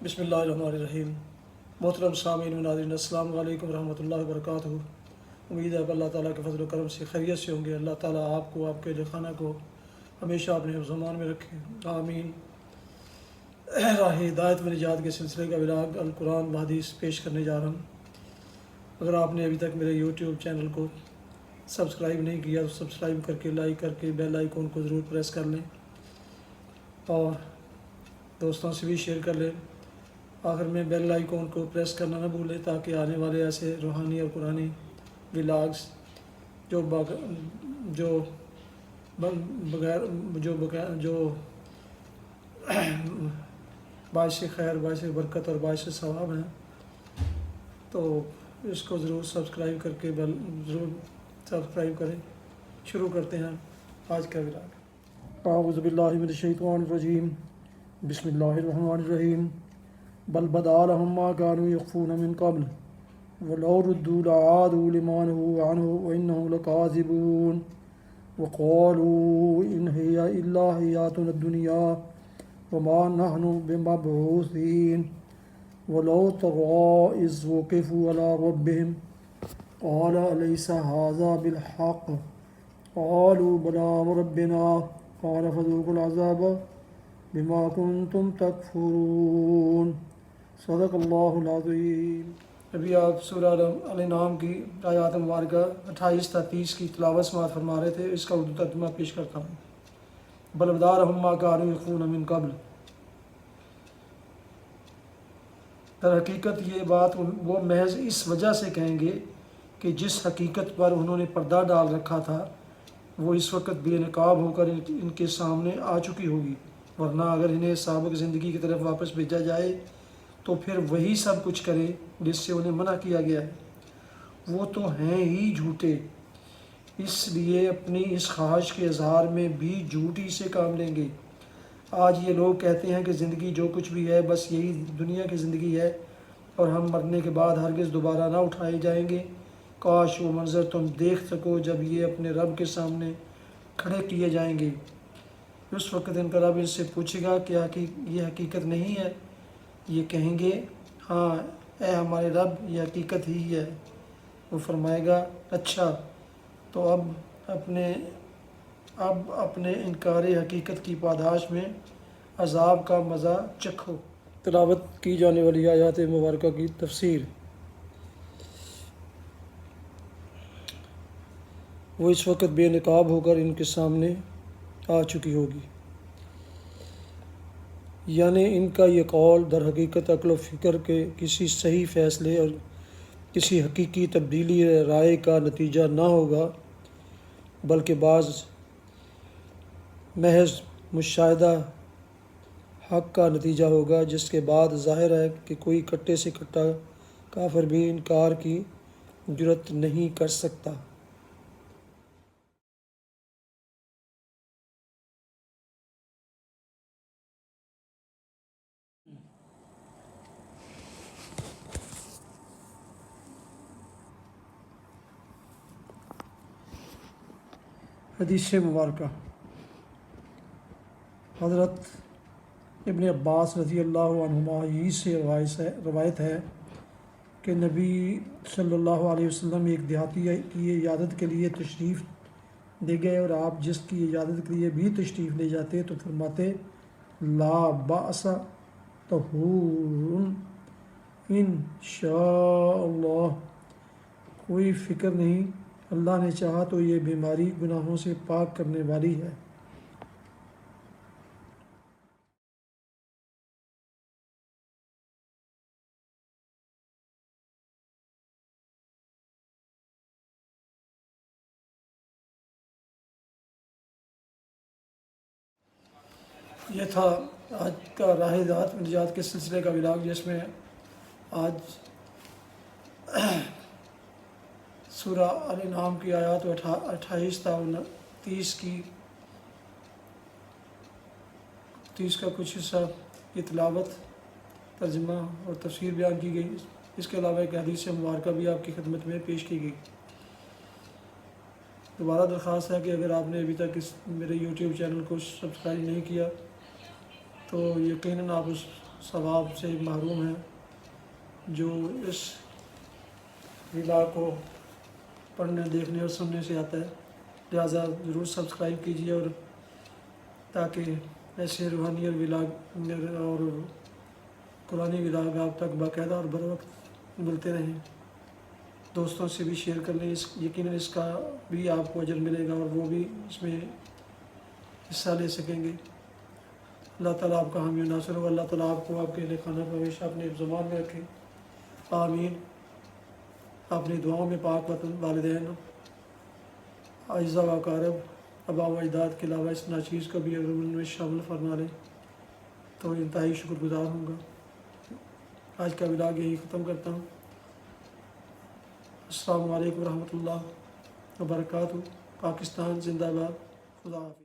बिस्मिल्लाहिर्रहमानिर्रहीम। मोहतरम सामीन व नाज़रीन, अस्सलाम वालेकुम रहमतुल्लाहि व बरकातुहू। उम्मीद है कि अल्लाह ताला के फजल करम से खैरियत से होंगे। अल्लाह ताला आपको, आपके अहल खाना को हमेशा अपने ज़मान में रखे, आमीन। राह हिदायत व निजात के सिलसिले का विलाग अल कुरान व हदीस पेश करने जा रहा हूँ। अगर आपने अभी तक मेरे यूट्यूब चैनल को सब्सक्राइब नहीं किया तो सब्सक्राइब करके, लाइक करके बेल आइकन को ज़रूर प्रेस कर लें और दोस्तों से भी शेयर कर लें। आखिर में बेल आइकन को प्रेस करना न भूलें ताकि आने वाले ऐसे रूहानी और कुरानी व्लॉग्स जो बाइश खैर, बाइश बरकत और बाइश सवाब हैं, तो इसको ज़रूर सब्सक्राइब करके बेल ज़रूर सब्सक्राइब करें। शुरू करते हैं आज का व्लॉग। अऊज़ु बिल्लाहि मिनश शैतानिर रजीम, बिस्मिल्लाहिर्रहमानिर्रहीम। बल बदा लहुम मा कानू यख्फून मिन क़ब्ल वलौ रुद्दू लआदू लिमा नहू अन्हु व इन्नहुम लकाज़िबून व क़ालू इन हिय इल्ला हयातुना दुनिया व मा नहनु बिमबऊसीन वलौ तरा इज़ वक़िफ़ू अला रब्बिहिम क़ाल अलैसा हाज़ा बिलहक़ क़ालू बला व रब्बिना क़ाल फ़ज़ूक़ुल अज़ाब बिमा कुन्तुम तकफ़ुरून। सदक़ल्लाहुल अज़ीम। अभी आप सूरह अल-अनआम की आयत मुबारका 28 था 30 की तिलावत समाअत फरमा रहे थे। इसका उर्दू तर्जुमा पेश करता हूँ। बल बदा लहुम मा कानू यख्फून मिन क़ब्ल, दर हकीकत ये बात वो महज इस वजह से कहेंगे कि जिस हकीकत पर उन्होंने पर्दा डाल रखा था वो इस वक्त बेनकाब होकर इनके सामने आ चुकी होगी, वरना अगर इन्हें साबिक़ ज़िंदगी की तरफ वापस भेजा जाए तो फिर वही सब कुछ करें जिससे उन्हें मना किया गया है। वो तो हैं ही झूठे, इसलिए अपनी इस ख्वाहिश के इजहार में भी झूठी से काम लेंगे। आज ये लोग कहते हैं कि ज़िंदगी जो कुछ भी है बस यही दुनिया की ज़िंदगी है और हम मरने के बाद हरगिज़ दोबारा ना उठाए जाएंगे। काश वो मंज़र तुम देख सको जब ये अपने रब के सामने खड़े किए जाएंगे। उस वक़्त इनका रब इनसे पूछेगा क्या कि ये हकीकत नहीं है? ये कहेंगे हाँ ए हमारे रब, ये हकीकत ही है। वो फरमाएगा अच्छा, तो अब अपने इनकार हकीकत की पादाश में अज़ाब का मज़ा चखो। तिलावत की जाने वाली आयत मुबारका की तफसीर। वो इस वक्त बेनकाब होकर इनके सामने आ चुकी होगी, यानी इनका ये कौल दर हकीकत अक्ल व फ़िक्र के किसी सही फ़ैसले और किसी हकीकी तब्दीली राय का नतीजा ना होगा, बल्कि बाज़ महज मुशाहिदा हक़ का नतीजा होगा, जिसके बाद ज़ाहिर है कि कोई कट्टे से कट्टा काफिर भी इनकार की जुर्रत नहीं कर सकता। हदीस मुबारका। हज़रत इब्न अब्बास रज़ी अल्लाहु अन्हुमा ही से रवायत है कि नबी सल्लल्लाहु अलैहि वसल्लम एक देहाती की इजाज़त के लिए तशरीफ़ दे गए और आप जिसकी इजाज़त के लिए भी तशरीफ़ ले जाते तो फरमाते ला बासा तहूरुन इंशाअल्लाह, कोई फ़िक्र नहीं, अल्लाह ने चाहा तो ये बीमारी गुनाहों से पाक करने वाली है। ये था आज का राह हिदायत निजात के सिलसिले का व्लॉग, जिसमें आज सूरह अल-अनआम की आयत 28 था 30 का कुछ हिस्सा की तिलावत, तर्जुमा और तफसीर बयान की गई। इसके अलावा एक हदीस मुबारका भी आपकी खिदमत में पेश की गई। दोबारा दरख्वास्त है कि अगर आपने अभी तक मेरे यूट्यूब चैनल को सब्सक्राइब नहीं किया तो यकीनन आप ثواب سے محروم ہے جو اس ولاگ کو پڑھنے دیکھنے اور سننے سے آتا ہے۔ لہٰذا ضرور سبسکرائب کیجیے اور تاکہ ایسے روحانی اور ولاگ اور قرآنی ولاگ آپ تک باقاعدہ اور بر وقت ملتے رہیں۔ دوستوں سے بھی شیئر کر لیں، یقیناً اس کا بھی آپ کو اجر ملے گا اور وہ بھی اس میں حصہ لے سکیں گے۔ اللہ تعالیٰ آپ کا حامی و ناصر ہو، اللہ تعالیٰ آپ کو آپ کے اہل خانہ کو ہمیشہ اپنے زمان میں رکھے، آمین۔ اپنی دعاؤں میں پاک وطن، والدین، اعزہ و اقارب، آباء و اجداد کے علاوہ اس ناچیز کو بھی اگر ان میں شامل فرما لیں تو انتہائی شکر گزار ہوں گا۔ آج کا ولاگ یہی ختم کرتا ہوں۔ السلام علیکم ورحمۃ اللہ وبرکاتہ۔ پاکستان زندہ باد، خدا حافظ۔